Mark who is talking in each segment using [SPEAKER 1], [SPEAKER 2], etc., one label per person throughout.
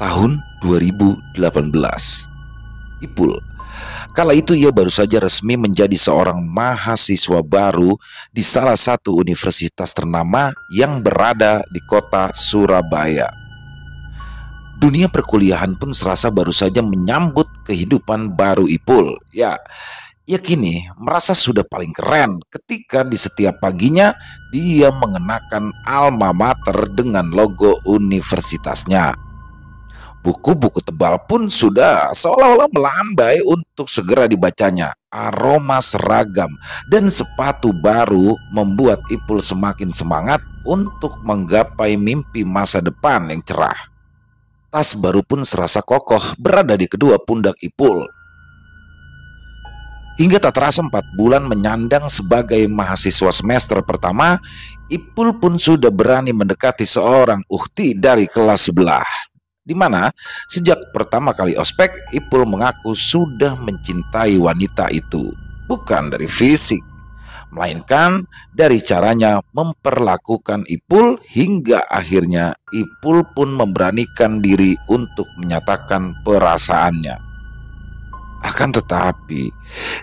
[SPEAKER 1] tahun 2018. Ipul, kala itu ia baru saja resmi menjadi seorang mahasiswa baru di salah satu universitas ternama yang berada di kota Surabaya. Dunia perkuliahan pun serasa baru saja menyambut kehidupan baru Ipul. Ia kini merasa sudah paling keren ketika di setiap paginya dia mengenakan alma mater dengan logo universitasnya. Buku-buku tebal pun sudah seolah-olah melambai untuk segera dibacanya. Aroma seragam dan sepatu baru membuat Ipul semakin semangat untuk menggapai mimpi masa depan yang cerah. Tas baru pun serasa kokoh berada di kedua pundak Ipul. Hingga tak terasa 4 bulan menyandang sebagai mahasiswa semester pertama, Ipul pun sudah berani mendekati seorang ukhti dari kelas sebelah. Di mana sejak pertama kali ospek, Ipul mengaku sudah mencintai wanita itu. Bukan dari fisik, melainkan dari caranya memperlakukan Ipul, hingga akhirnya Ipul pun memberanikan diri untuk menyatakan perasaannya. Akan tetapi,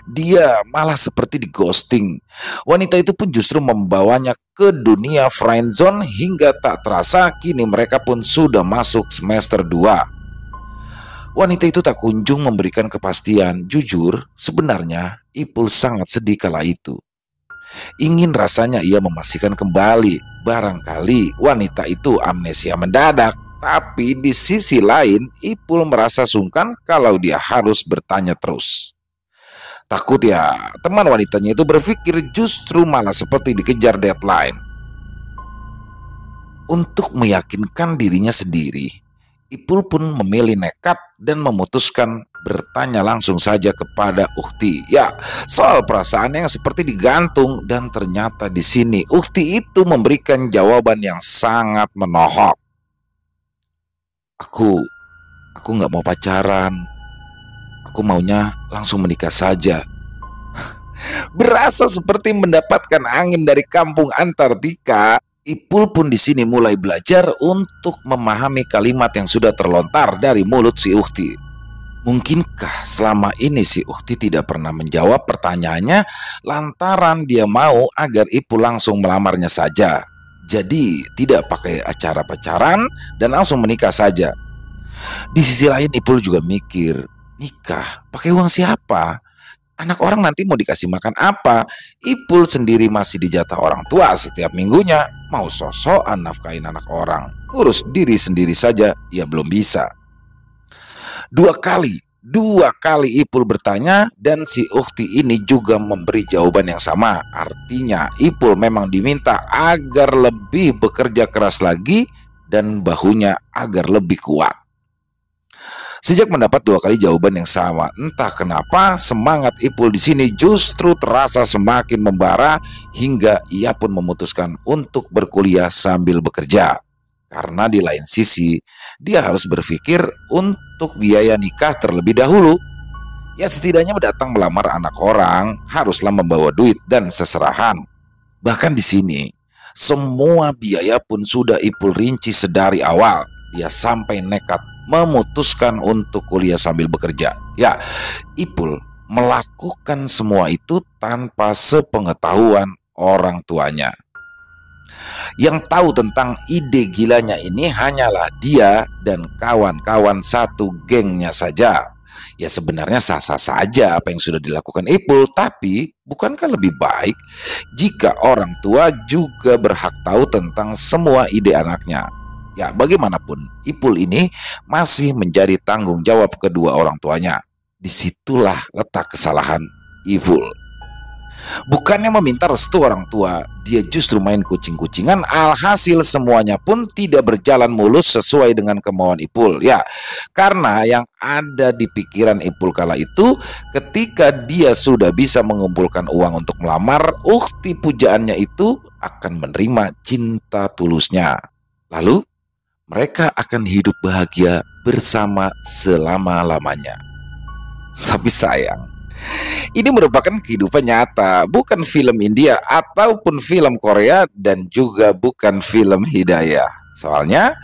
[SPEAKER 1] dia malah seperti di ghosting. Wanita itu pun justru membawanya ke dunia friendzone hingga tak terasa kini mereka pun sudah masuk semester 2. Wanita itu tak kunjung memberikan kepastian. Jujur, sebenarnya Ipul sangat sedih kala itu. Ingin rasanya ia memastikan kembali, barangkali wanita itu amnesia mendadak. Tapi di sisi lain, Ipul merasa sungkan kalau dia harus bertanya terus. Takut ya, teman wanitanya itu berpikir justru malah seperti dikejar deadline. Untuk meyakinkan dirinya sendiri, Ipul pun memilih nekat dan memutuskan bertanya langsung saja kepada ukhti. Soal perasaan yang seperti digantung, dan ternyata di sini ukhti itu memberikan jawaban yang sangat menohok. Aku nggak mau pacaran. Aku maunya langsung menikah saja. Berasa seperti mendapatkan angin dari kampung Antartika, Ipul pun di sini mulai belajar untuk memahami kalimat yang sudah terlontar dari mulut si ukhti. Mungkinkah selama ini si ukhti tidak pernah menjawab pertanyaannya lantaran dia mau agar Ipul langsung melamarnya saja? Jadi tidak pakai acara pacaran dan langsung menikah saja. Di sisi lain Ipul juga mikir, nikah pakai uang siapa? Anak orang nanti mau dikasih makan apa? Ipul sendiri masih dijatah orang tua setiap minggunya. Mau sosokan nafkahin anak orang, urus diri sendiri saja ia belum bisa. Dua kali Ipul bertanya dan si ukhti ini juga memberi jawaban yang sama. Artinya Ipul memang diminta agar lebih bekerja keras lagi dan bahunya agar lebih kuat. Sejak mendapat 2 kali jawaban yang sama, entah kenapa semangat Ipul di sini justru terasa semakin membara hingga ia pun memutuskan untuk berkuliah sambil bekerja. Karena di lain sisi, dia harus berpikir untuk biaya nikah terlebih dahulu. Setidaknya datang melamar anak orang haruslah membawa duit dan seserahan. Bahkan di sini, semua biaya pun sudah Ipul rinci sedari awal. Dia sampai nekat memutuskan untuk kuliah sambil bekerja. Ipul melakukan semua itu tanpa sepengetahuan orang tuanya. Yang tahu tentang ide gilanya ini hanyalah dia dan kawan-kawan satu gengnya saja. Sebenarnya sah-sah saja apa yang sudah dilakukan Ipul, tapi bukankah lebih baik jika orang tua juga berhak tahu tentang semua ide anaknya? Bagaimanapun Ipul ini masih menjadi tanggung jawab kedua orang tuanya. Disitulah letak kesalahan Ipul. Bukannya meminta restu orang tua, dia justru main kucing-kucingan. Alhasil semuanya pun tidak berjalan mulus sesuai dengan kemauan Ipul. Karena yang ada di pikiran Ipul kala itu, ketika dia sudah bisa mengumpulkan uang untuk melamar, ukhti pujaannya itu akan menerima cinta tulusnya. Lalu mereka akan hidup bahagia bersama selama-lamanya. Tapi sayang, ini merupakan kehidupan nyata, bukan film India ataupun film Korea, dan juga bukan film Hidayah. Soalnya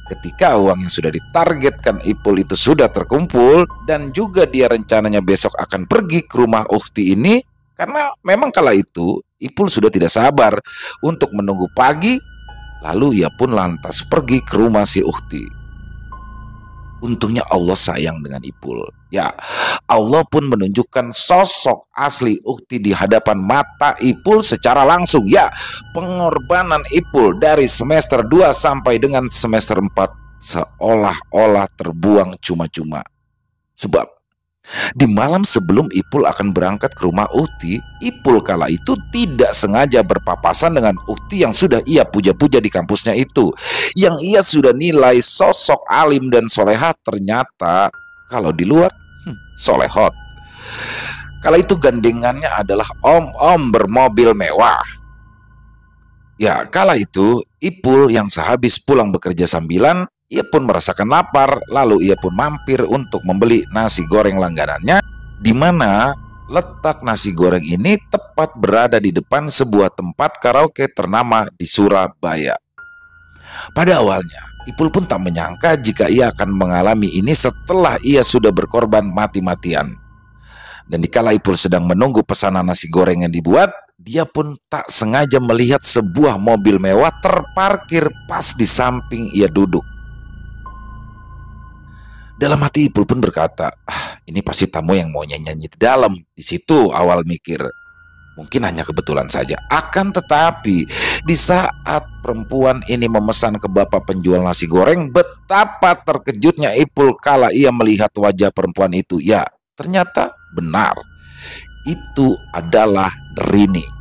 [SPEAKER 1] ketika uang yang sudah ditargetkan Ipul itu sudah terkumpul dan juga dia rencananya besok akan pergi ke rumah Ukti ini, karena memang kala itu Ipul sudah tidak sabar untuk menunggu pagi, lalu ia pun lantas pergi ke rumah si Ukti. Untungnya Allah sayang dengan Ipul. Ya, Allah pun menunjukkan sosok asli Ukti di hadapan mata Ipul secara langsung. Ya, pengorbanan Ipul dari semester 2 sampai dengan semester 4 seolah-olah terbuang cuma-cuma. Sebab di malam sebelum Ipul akan berangkat ke rumah Ukti, Ipul kala itu tidak sengaja berpapasan dengan Ukti yang sudah ia puja-puja di kampusnya itu. Yang ia sudah nilai sosok alim dan solehah, ternyata kalau di luar solehot. Kala itu gandengannya adalah om-om bermobil mewah. Ya, kala itu Ipul yang sehabis pulang bekerja sambilan, ia pun merasakan lapar, lalu ia pun mampir untuk membeli nasi goreng langganannya, di mana letak nasi goreng ini tepat berada di depan sebuah tempat karaoke ternama di Surabaya. Pada awalnya, Ipul pun tak menyangka jika ia akan mengalami ini setelah ia sudah berkorban mati-matian. Dan dikala Ipul sedang menunggu pesanan nasi goreng yang dibuat, dia pun tak sengaja melihat sebuah mobil mewah terparkir pas di samping ia duduk. Dalam hati Ipul pun berkata, ini pasti tamu yang mau nyanyi di dalam. Di situ awal mikir, mungkin hanya kebetulan saja. Akan tetapi di saat perempuan ini memesan ke bapak penjual nasi goreng, betapa terkejutnya Ipul kala ia melihat wajah perempuan itu. Ya, ternyata benar, itu adalah Rini.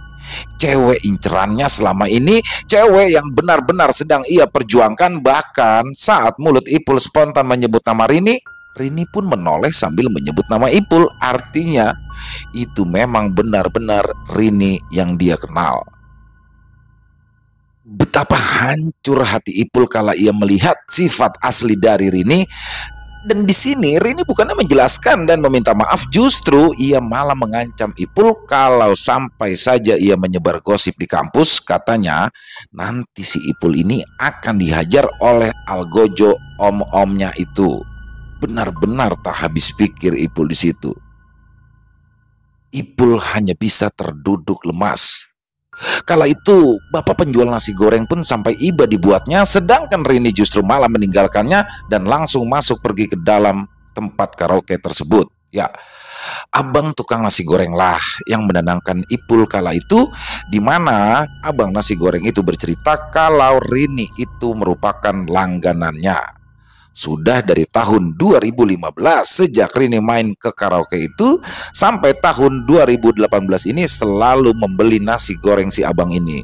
[SPEAKER 1] Cewek incerannya selama ini, cewek yang benar-benar sedang ia perjuangkan. Bahkan saat mulut Ipul spontan menyebut nama Rini, Rini pun menoleh sambil menyebut nama Ipul. Artinya itu memang benar-benar Rini yang dia kenal. Betapa hancur hati Ipul kala ia melihat sifat asli dari Rini. Dan di sini Rini bukannya menjelaskan dan meminta maaf, justru ia malah mengancam Ipul kalau sampai saja ia menyebar gosip di kampus. Katanya nanti si Ipul ini akan dihajar oleh algojo om-omnya itu. Benar-benar tak habis pikir Ipul di situ. Ipul hanya bisa terduduk lemas. Kala itu bapak penjual nasi goreng pun sampai iba dibuatnya, sedangkan Rini justru malah meninggalkannya dan langsung masuk pergi ke dalam tempat karaoke tersebut. Ya, abang tukang nasi goreng lah yang menenangkan Ipul kala itu, di mana abang nasi goreng itu bercerita kalau Rini itu merupakan langganannya. Sudah dari tahun 2015 sejak Rini main ke karaoke itu sampai tahun 2018 ini selalu membeli nasi goreng si abang ini.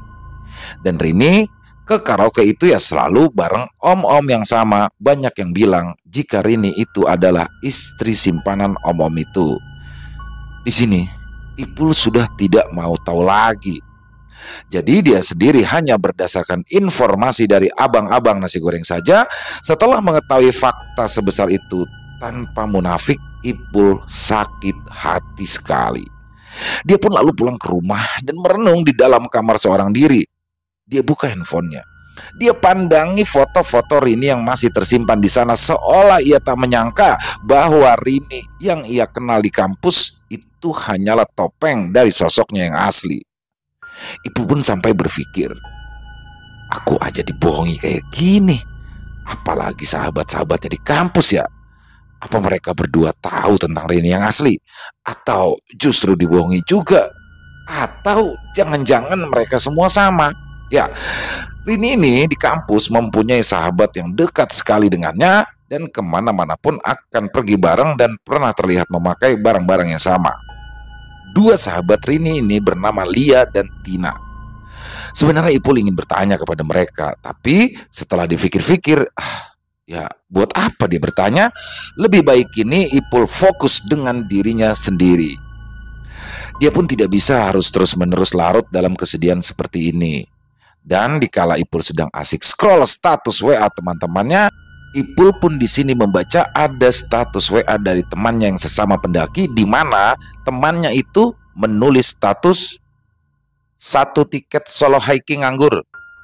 [SPEAKER 1] Dan Rini ke karaoke itu ya selalu bareng om-om yang sama. Banyak yang bilang jika Rini itu adalah istri simpanan om-om itu. Di sini Ipul sudah tidak mau tahu lagi. Jadi dia sendiri hanya berdasarkan informasi dari abang-abang nasi goreng saja. Setelah mengetahui fakta sebesar itu, tanpa munafik Ipul sakit hati sekali. Dia pun lalu pulang ke rumah dan merenung di dalam kamar seorang diri. Dia buka handphonenya. Dia pandangi foto-foto Rini yang masih tersimpan di sana, seolah ia tak menyangka bahwa Rini yang ia kenal di kampus itu hanyalah topeng dari sosoknya yang asli. Ibu pun sampai berpikir, aku aja dibohongi kayak gini, apalagi sahabat-sahabatnya di kampus ya. Apa mereka berdua tahu tentang Rini yang asli? Atau justru dibohongi juga? Atau jangan-jangan mereka semua sama? Ya, Rini ini di kampus mempunyai sahabat yang dekat sekali dengannya, dan kemana-mana pun akan pergi bareng dan pernah terlihat memakai barang-barang yang sama. Dua sahabat Rini ini bernama Lia dan Tina. Sebenarnya Ipul ingin bertanya kepada mereka, tapi setelah dipikir-pikir, ya buat apa dia bertanya? Lebih baik ini Ipul fokus dengan dirinya sendiri. Dia pun tidak bisa harus terus-menerus larut dalam kesedihan seperti ini. Dan dikala Ipul sedang asik scroll status WA teman-temannya, Ipul pun di sini membaca ada status WA dari temannya yang sesama pendaki, di mana temannya itu menulis status 1 tiket solo hiking nganggur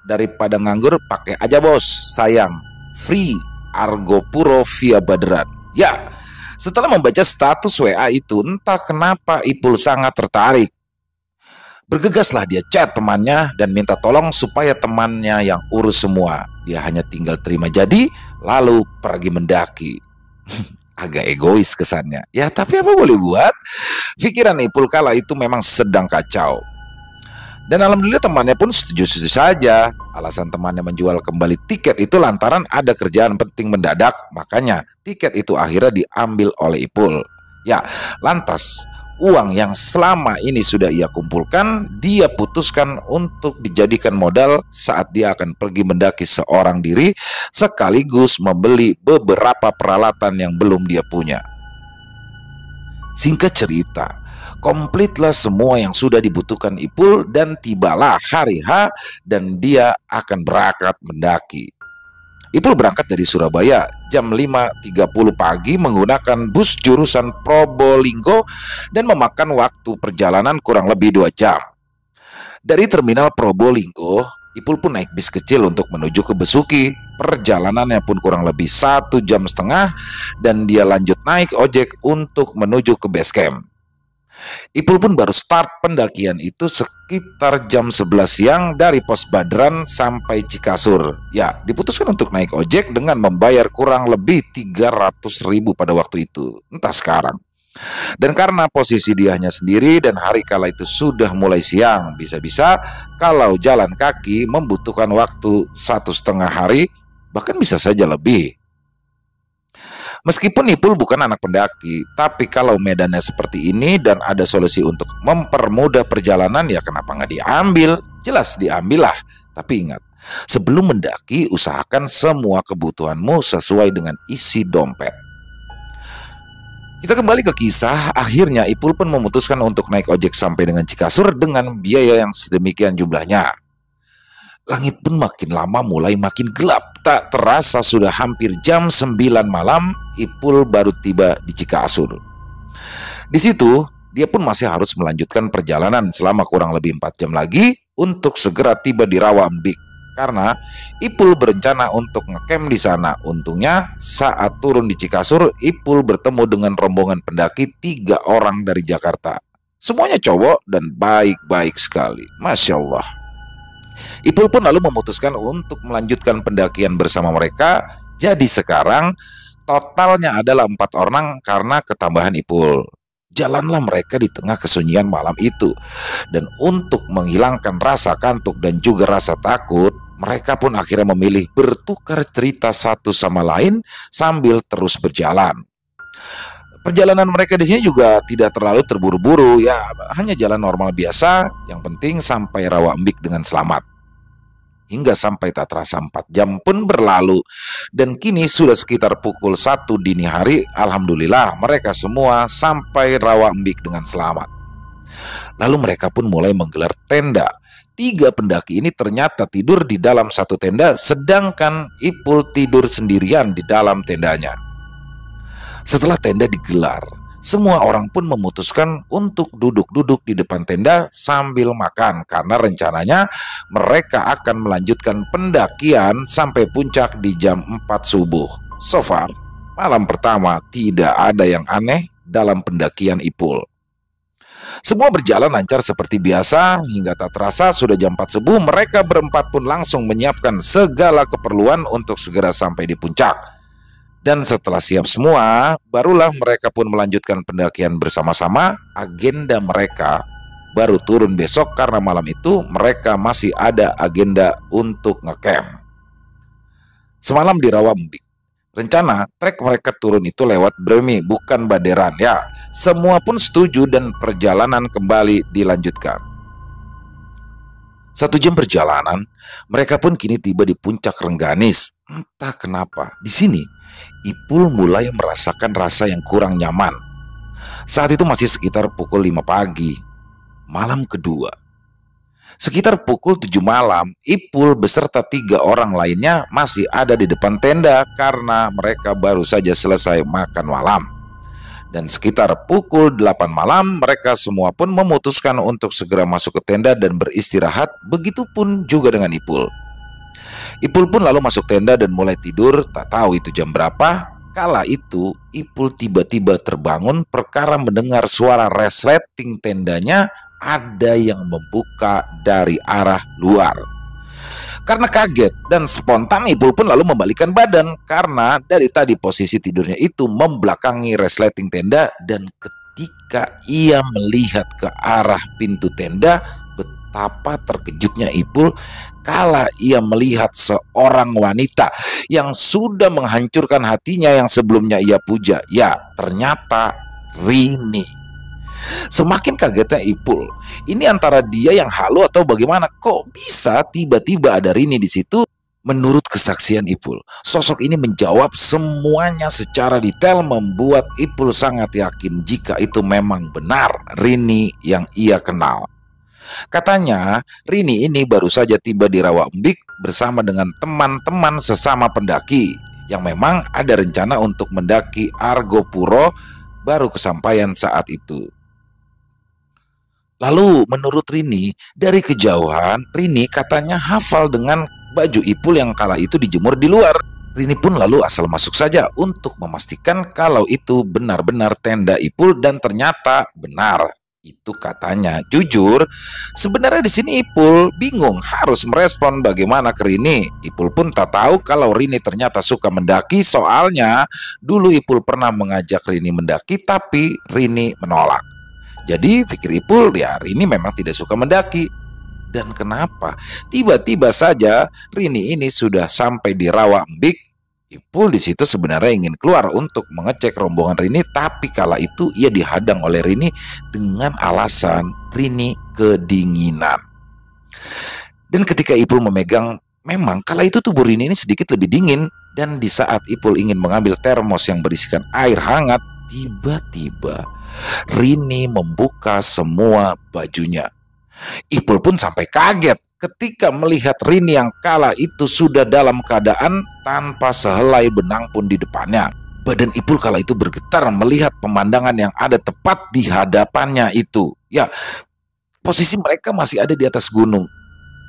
[SPEAKER 1] daripada nganggur pakai aja bos, sayang. Free Argopuro via Badran. Ya, setelah membaca status WA itu, entah kenapa Ipul sangat tertarik. Bergegaslah dia chat temannya dan minta tolong supaya temannya yang urus semua. Dia hanya tinggal terima jadi, lalu pergi mendaki. Agak egois kesannya. Ya, tapi apa boleh buat? Pikiran Ipul kala itu memang sedang kacau. Dan alhamdulillah temannya pun setuju-setuju saja. Alasan temannya menjual kembali tiket itu lantaran ada kerjaan penting mendadak. Makanya tiket itu akhirnya diambil oleh Ipul. Ya, lantas uang yang selama ini sudah ia kumpulkan, dia putuskan untuk dijadikan modal saat dia akan pergi mendaki seorang diri, sekaligus membeli beberapa peralatan yang belum dia punya. Singkat cerita, komplitlah semua yang sudah dibutuhkan Ipul dan tibalah hari H dan dia akan berangkat mendaki. Ipul berangkat dari Surabaya jam 5.30 pagi menggunakan bus jurusan Probolinggo dan memakan waktu perjalanan kurang lebih 2 jam. Dari terminal Probolinggo, Ipul pun naik bis kecil untuk menuju ke Besuki. Perjalanannya pun kurang lebih 1,5 jam dan dia lanjut naik ojek untuk menuju ke base camp. Ipul pun baru start pendakian itu sekitar jam 11 siang dari pos Badran sampai Cikasur. Ya, diputuskan untuk naik ojek dengan membayar kurang lebih 300.000 pada waktu itu, entah sekarang. Dan karena posisi dia hanya sendiri dan hari kala itu sudah mulai siang, bisa-bisa kalau jalan kaki membutuhkan waktu 1,5 hari, bahkan bisa saja lebih. Meskipun Ipul bukan anak pendaki, tapi kalau medannya seperti ini dan ada solusi untuk mempermudah perjalanan, ya kenapa nggak diambil? Jelas diambil lah. Tapi ingat, sebelum mendaki usahakan semua kebutuhanmu sesuai dengan isi dompet. Kita kembali ke kisah. Akhirnya Ipul pun memutuskan untuk naik ojek sampai dengan Cikasur dengan biaya yang sedemikian jumlahnya. Langit pun makin lama mulai makin gelap. Tak terasa sudah hampir jam 9 malam, Ipul baru tiba di Cikasur. Di situ, dia pun masih harus melanjutkan perjalanan selama kurang lebih 4 jam lagi untuk segera tiba di Rawa Embik. Karena Ipul berencana untuk ngecamp di sana. Untungnya saat turun di Cikasur, Ipul bertemu dengan rombongan pendaki 3 orang dari Jakarta. Semuanya cowok dan baik-baik sekali. Masya Allah. Ipul pun lalu memutuskan untuk melanjutkan pendakian bersama mereka. Jadi sekarang totalnya adalah 4 orang karena ketambahan Ipul. Jalanlah mereka di tengah kesunyian malam itu. Dan untuk menghilangkan rasa kantuk dan juga rasa takut, mereka pun akhirnya memilih bertukar cerita satu sama lain sambil terus berjalan. Perjalanan mereka di sini juga tidak terlalu terburu-buru, ya hanya jalan normal biasa. Yang penting sampai Rawa Embik dengan selamat. Hingga sampai tak terasa 4 jam pun berlalu dan kini sudah sekitar pukul 1 dini hari. Alhamdulillah mereka semua sampai Rawa Embik dengan selamat. Lalu mereka pun mulai menggelar tenda. 3 pendaki ini ternyata tidur di dalam satu tenda, sedangkan Ipul tidur sendirian di dalam tendanya. Setelah tenda digelar, semua orang pun memutuskan untuk duduk-duduk di depan tenda sambil makan karena rencananya mereka akan melanjutkan pendakian sampai puncak di jam 4 subuh. So far, malam pertama tidak ada yang aneh dalam pendakian Ipul. Semua berjalan lancar seperti biasa hingga tak terasa sudah jam 4 subuh. Mereka berempat pun langsung menyiapkan segala keperluan untuk segera sampai di puncak. Dan setelah siap semua, barulah mereka pun melanjutkan pendakian bersama-sama. Agenda mereka baru turun besok karena malam itu mereka masih ada agenda untuk ngecamp. Semalam di Rawa Embik, rencana trek mereka turun itu lewat Bremi, bukan Baderan. Ya, semua pun setuju dan perjalanan kembali dilanjutkan. 1 jam perjalanan, mereka pun kini tiba di puncak Rengganis. Entah kenapa, di sini Ipul mulai merasakan rasa yang kurang nyaman. Saat itu masih sekitar pukul 5 pagi, malam kedua. Sekitar pukul 7 malam, Ipul beserta 3 orang lainnya masih ada di depan tenda karena mereka baru saja selesai makan malam. Dan sekitar pukul 8 malam, mereka semua pun memutuskan untuk segera masuk ke tenda dan beristirahat. Begitupun juga dengan Ipul. Ipul pun lalu masuk tenda dan mulai tidur, tak tahu itu jam berapa. Kala itu Ipul tiba-tiba terbangun perkara mendengar suara resleting tendanya ada yang membuka dari arah luar. Karena kaget dan spontan, Ipul pun lalu membalikkan badan karena dari tadi posisi tidurnya itu membelakangi resleting tenda, dan ketika ia melihat ke arah pintu tenda, betapa terkejutnya Ipul kala ia melihat seorang wanita yang sudah menghancurkan hatinya yang sebelumnya ia puja. Ya, ternyata Rini. Semakin kagetnya Ipul. Ini antara dia yang halu atau bagaimana? Kok bisa tiba-tiba ada Rini di situ? Menurut kesaksian Ipul, sosok ini menjawab semuanya secara detail, membuat Ipul sangat yakin jika itu memang benar Rini yang ia kenal. Katanya, Rini ini baru saja tiba di Rawa Embik bersama dengan teman-teman sesama pendaki yang memang ada rencana untuk mendaki Argopuro, baru kesampaian saat itu. Lalu menurut Rini, dari kejauhan Rini katanya hafal dengan baju Ipul yang kala itu dijemur di luar. Rini pun lalu asal masuk saja untuk memastikan kalau itu benar-benar tenda Ipul, dan ternyata benar. Itu katanya. Jujur, sebenarnya di sini Ipul bingung harus merespon bagaimana ke Rini. Ipul pun tak tahu kalau Rini ternyata suka mendaki, soalnya dulu Ipul pernah mengajak Rini mendaki tapi Rini menolak. Jadi pikir Ipul, ya Rini memang tidak suka mendaki. Dan kenapa tiba-tiba saja Rini ini sudah sampai di Rawa Embik? Ipul di situ sebenarnya ingin keluar untuk mengecek rombongan Rini, tapi kala itu ia dihadang oleh Rini dengan alasan Rini kedinginan. Dan ketika Ipul memegang, memang kala itu tubuh Rini ini sedikit lebih dingin, dan di saat Ipul ingin mengambil termos yang berisikan air hangat, tiba-tiba Rini membuka semua bajunya. Ipul pun sampai kaget ketika melihat Rini yang kala itu sudah dalam keadaan tanpa sehelai benang pun di depannya. Badan Ipul kala itu bergetar melihat pemandangan yang ada tepat di hadapannya itu. Ya, posisi mereka masih ada di atas gunung.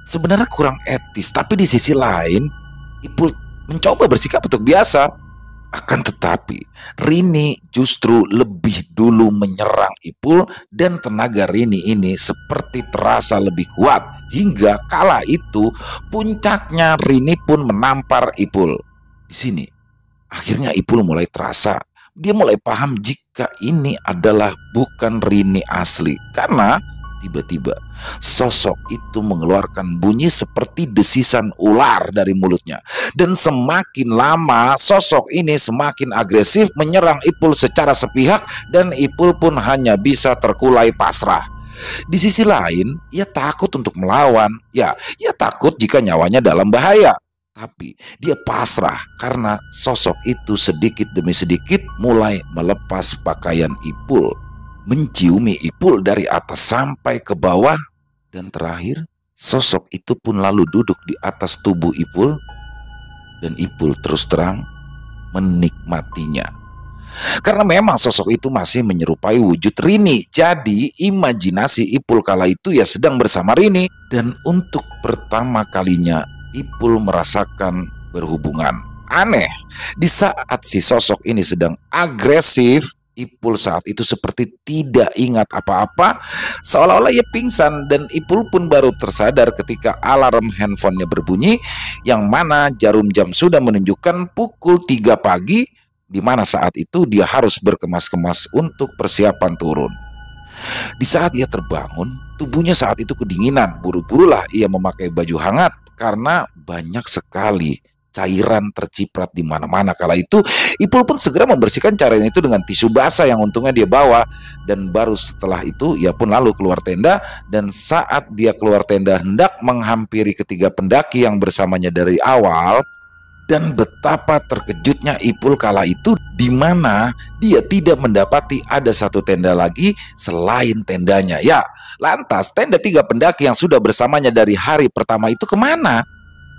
[SPEAKER 1] Sebenarnya kurang etis, tapi di sisi lain Ipul mencoba bersikap untuk biasa. Akan tetapi Rini justru lebih dulu menyerang Ipul, dan tenaga Rini ini seperti terasa lebih kuat, hingga kala itu puncaknya Rini pun menampar Ipul. Di sini akhirnya Ipul mulai terasa, dia mulai paham jika ini adalah bukan Rini asli, karena tiba-tiba sosok itu mengeluarkan bunyi seperti desisan ular dari mulutnya. Dan semakin lama sosok ini semakin agresif menyerang Ipul secara sepihak, dan Ipul pun hanya bisa terkulai pasrah. Di sisi lain, ia takut untuk melawan. Ya, ia takut jika nyawanya dalam bahaya. Tapi dia pasrah karena sosok itu sedikit demi sedikit mulai melepas pakaian Ipul, menciumi Ipul dari atas sampai ke bawah, dan terakhir sosok itu pun lalu duduk di atas tubuh Ipul, dan Ipul terus terang menikmatinya. Karena memang sosok itu masih menyerupai wujud Rini, jadi imajinasi Ipul kala itu ya sedang bersama Rini, dan untuk pertama kalinya Ipul merasakan berhubungan. Aneh, di saat si sosok ini sedang agresif, Ipul saat itu seperti tidak ingat apa-apa, seolah-olah ia pingsan, dan Ipul pun baru tersadar ketika alarm handphonenya berbunyi, yang mana jarum jam sudah menunjukkan pukul 3 pagi, di mana saat itu dia harus berkemas-kemas untuk persiapan turun. Di saat ia terbangun, tubuhnya saat itu kedinginan. Buru-burulah ia memakai baju hangat karena banyak sekali cairan terciprat di mana-mana. Kala itu Ipul pun segera membersihkan cairan itu dengan tisu basah yang untungnya dia bawa, dan baru setelah itu ia pun lalu keluar tenda. Dan saat dia keluar tenda hendak menghampiri ketiga pendaki yang bersamanya dari awal, dan betapa terkejutnya Ipul kala itu, di mana dia tidak mendapati ada satu tenda lagi selain tendanya. Ya, lantas tenda tiga pendaki yang sudah bersamanya dari hari pertama itu kemana?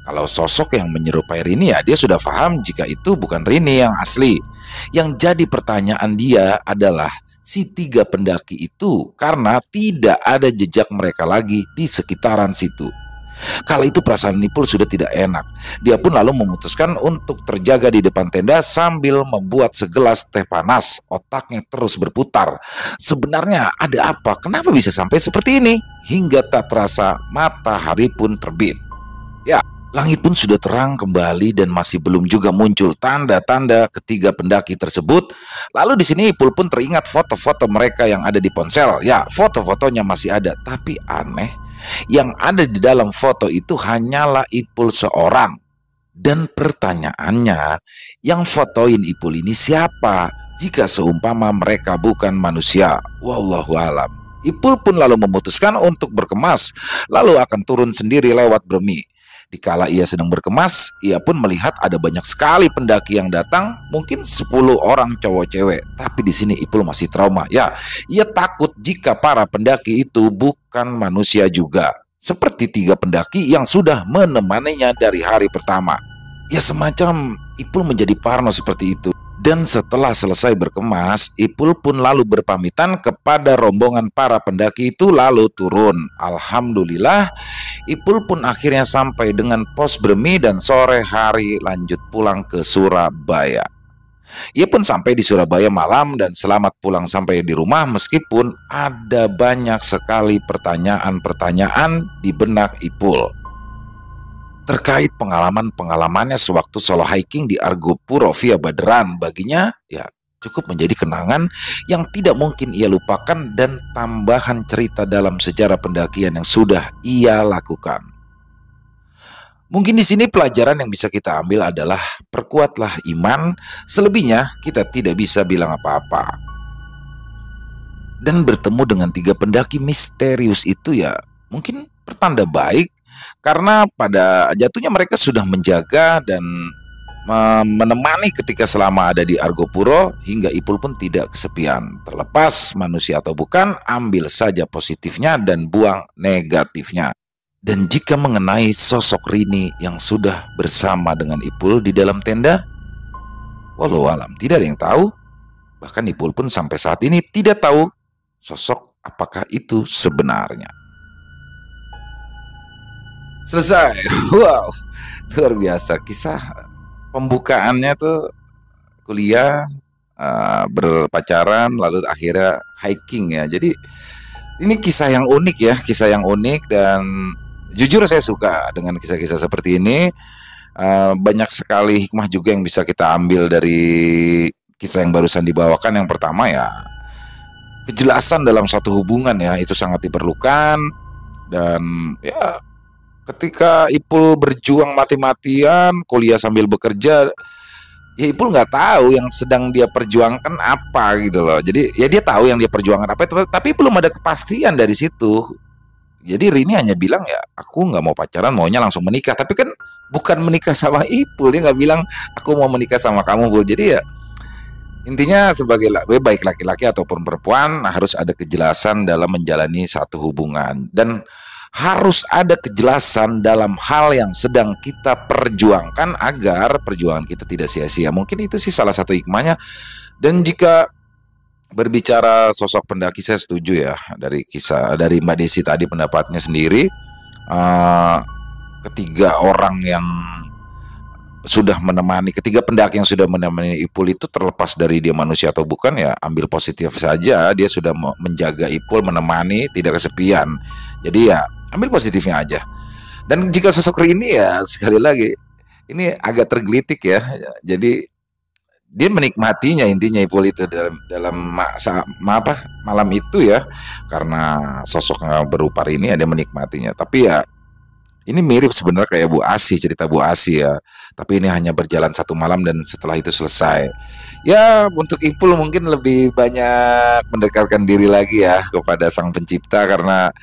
[SPEAKER 1] Kalau sosok yang menyerupai Rini, ya dia sudah paham jika itu bukan Rini yang asli. Yang jadi pertanyaan dia adalah si tiga pendaki itu, karena tidak ada jejak mereka lagi di sekitaran situ. Kala itu perasaan Ipul sudah tidak enak. Dia pun lalu memutuskan untuk terjaga di depan tenda sambil membuat segelas teh panas. Otaknya terus berputar. Sebenarnya ada apa? Kenapa bisa sampai seperti ini? Hingga tak terasa matahari pun terbit. Ya, langit pun sudah terang kembali dan masih belum juga muncul tanda-tanda ketiga pendaki tersebut. Lalu di sini Ipul pun teringat foto-foto mereka yang ada di ponsel. Ya, foto-fotonya masih ada, tapi aneh. Yang ada di dalam foto itu hanyalah Ipul seorang. Dan pertanyaannya, yang fotoin Ipul ini siapa? Jika seumpama mereka bukan manusia, wallahu alam. Ipul pun lalu memutuskan untuk berkemas, lalu akan turun sendiri lewat Bremi. Dikala ia sedang berkemas, ia pun melihat ada banyak sekali pendaki yang datang, mungkin 10 orang cowok cewek. Tapi di sini Ipul masih trauma. Ya, ia takut jika para pendaki itu bukan manusia juga. Seperti 3 pendaki yang sudah menemaninya dari hari pertama. Ya, semacam Ipul menjadi parno seperti itu. Dan setelah selesai berkemas, Ipul pun lalu berpamitan kepada rombongan para pendaki itu lalu turun. Alhamdulillah, Ipul pun akhirnya sampai dengan pos Bremi dan sore hari lanjut pulang ke Surabaya. Ia pun sampai di Surabaya malam dan selamat pulang sampai di rumah meskipun ada banyak sekali pertanyaan-pertanyaan di benak Ipul. Terkait pengalaman-pengalamannya sewaktu solo hiking di Argopuro via Baderan, baginya ya cukup menjadi kenangan yang tidak mungkin ia lupakan dan tambahan cerita dalam sejarah pendakian yang sudah ia lakukan. Mungkin di sini pelajaran yang bisa kita ambil adalah perkuatlah iman, selebihnya kita tidak bisa bilang apa-apa. Dan bertemu dengan 3 pendaki misterius itu ya mungkin pertanda baik, karena pada jatuhnya mereka sudah menjaga dan menemani ketika selama ada di Argopuro hingga Ipul pun tidak kesepian. Terlepas manusia atau bukan, ambil saja positifnya dan buang negatifnya. Dan jika mengenai sosok Rini yang sudah bersama dengan Ipul di dalam tenda, walau alam tidak ada yang tahu. Bahkan Ipul pun sampai saat ini tidak tahu sosok apakah itu sebenarnya. Selesai. Wow, luar biasa. Kisah pembukaannya tuh kuliah, berpacaran, lalu akhirnya hiking ya. Jadi ini kisah yang unik ya, kisah yang unik dan jujur saya suka dengan kisah-kisah seperti ini. Banyak sekali hikmah juga yang bisa kita ambil dari kisah yang barusan dibawakan. Yang pertama ya, kejelasan dalam suatu hubungan ya, itu sangat diperlukan. Dan ya, ketika Ipul berjuang mati-matian, kuliah sambil bekerja, ya Ipul nggak tahu yang sedang dia perjuangkan apa gitu loh. Jadi ya dia tahu yang dia perjuangkan apa, tapi belum ada kepastian dari situ. Jadi Rini hanya bilang ya aku nggak mau pacaran, maunya langsung menikah. Tapi kan bukan menikah sama Ipul, dia nggak bilang aku mau menikah sama kamu, Bu. Jadi ya intinya sebagai baik laki-laki ataupun perempuan harus ada kejelasan dalam menjalani satu hubungan. Dan harus ada kejelasan dalam hal yang sedang kita perjuangkan agar perjuangan kita tidak sia-sia. Mungkin itu sih salah satu hikmahnya. Dan jika berbicara sosok pendaki, saya setuju ya dari kisah dari Mbak Desi tadi, pendapatnya sendiri. Ketiga orang yang sudah menemani, ketiga pendaki yang sudah menemani Ipul itu, terlepas dari dia manusia atau bukan ya, ambil positif saja, dia sudah menjaga Ipul, menemani, tidak kesepian. Jadi ya ambil positifnya aja. Dan jika sosok Rini ya sekali lagi ini agak tergelitik ya. Jadi dia menikmatinya, intinya Ipul itu dalam malam itu ya, karena sosoknya berupa Rini, dia menikmatinya. Tapi ya ini mirip sebenarnya kayak Bu Asi, cerita Bu Asi ya. Tapi ini hanya berjalan 1 malam dan setelah itu selesai. Ya untuk Ipul mungkin lebih banyak mendekatkan diri lagi ya kepada Sang Pencipta, karena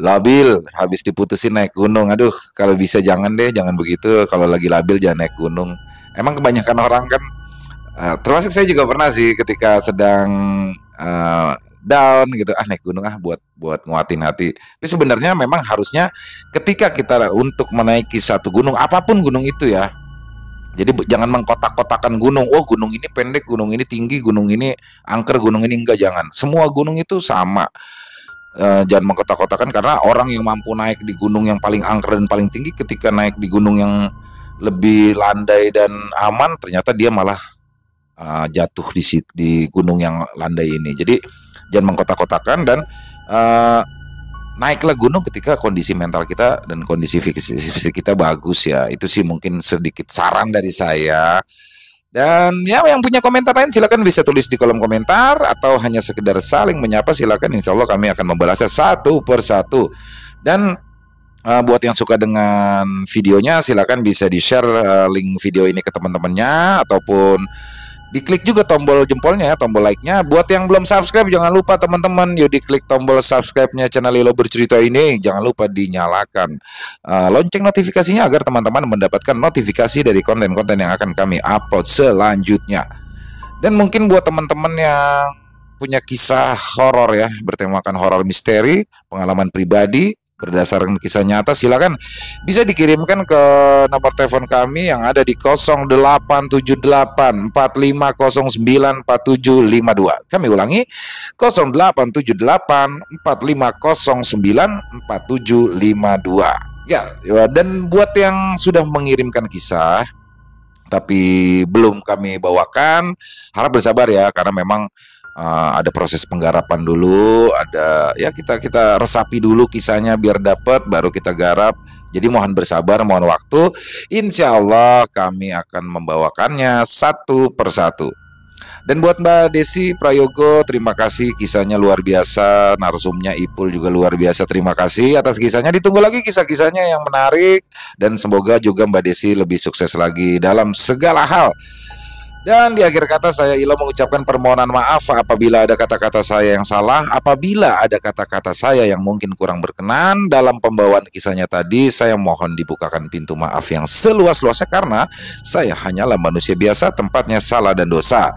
[SPEAKER 1] labil habis diputusin naik gunung. Aduh, kalau bisa jangan deh, jangan begitu. Kalau lagi labil jangan naik gunung. Emang kebanyakan orang kan, termasuk saya juga pernah sih ketika sedang down gitu, naik gunung buat nguatin hati. Tapi sebenarnya memang harusnya ketika kita untuk menaiki satu gunung, apapun gunung itu ya, jadi jangan mengkotak-kotakan gunung. Oh gunung ini pendek, gunung ini tinggi, gunung ini angker, gunung ini enggak. Jangan. Semua gunung itu sama. Jangan mengkotak-kotakan, karena orang yang mampu naik di gunung yang paling angker dan paling tinggi, ketika naik di gunung yang lebih landai dan aman, ternyata dia malah jatuh di gunung yang landai ini. Jadi jangan mengkotak-kotakan, dan naiklah gunung ketika kondisi mental kita dan kondisi fisik kita bagus ya. Itu sih mungkin sedikit saran dari saya. Dan ya, yang punya komentar lain silakan bisa tulis di kolom komentar, atau hanya sekedar saling menyapa silakan. Insya Allah kami akan membalasnya satu persatu. Dan buat yang suka dengan videonya silakan bisa di-share link video ini ke teman-temannya, ataupun diklik juga tombol jempolnya, tombol like-nya. Buat yang belum subscribe, jangan lupa teman-teman, yuk diklik tombol subscribe-nya channel Ilo Bercerita ini. Jangan lupa dinyalakan lonceng notifikasinya agar teman-teman mendapatkan notifikasi dari konten-konten yang akan kami upload selanjutnya. Dan mungkin buat teman-teman yang punya kisah horor ya, bertemakan horor misteri, pengalaman pribadi berdasarkan kisah nyata, silakan bisa dikirimkan ke nomor telepon kami yang ada di 087845094752. Kami ulangi, 087845094752. Ya, dan buat yang sudah mengirimkan kisah tapi belum kami bawakan, harap bersabar ya, karena memang ada proses penggarapan dulu, ada ya, kita resapi dulu kisahnya biar dapat, baru kita garap. Jadi mohon bersabar, mohon waktu. Insya Allah kami akan membawakannya satu persatu. Dan buat Mbak Desi Prayogo, terima kasih, kisahnya luar biasa. Narsumnya Ipul juga luar biasa, terima kasih atas kisahnya. Ditunggu lagi kisah-kisahnya yang menarik, dan semoga juga Mbak Desi lebih sukses lagi dalam segala hal. Dan di akhir kata, saya Ilo mengucapkan permohonan maaf apabila ada kata-kata saya yang salah. Apabila ada kata-kata saya yang mungkin kurang berkenan dalam pembawaan kisahnya tadi, saya mohon dibukakan pintu maaf yang seluas-luasnya, karena saya hanyalah manusia biasa, tempatnya salah dan dosa.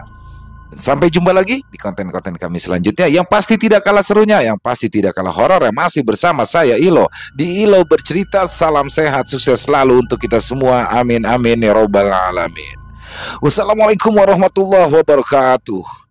[SPEAKER 1] Dan sampai jumpa lagi di konten-konten kami selanjutnya, yang pasti tidak kalah serunya, yang pasti tidak kalah horor, yang masih bersama saya Ilo di Ilo Bercerita. Salam sehat, sukses selalu untuk kita semua. Amin amin ya robbal alamin. Wassalamualaikum warahmatullahi wabarakatuh.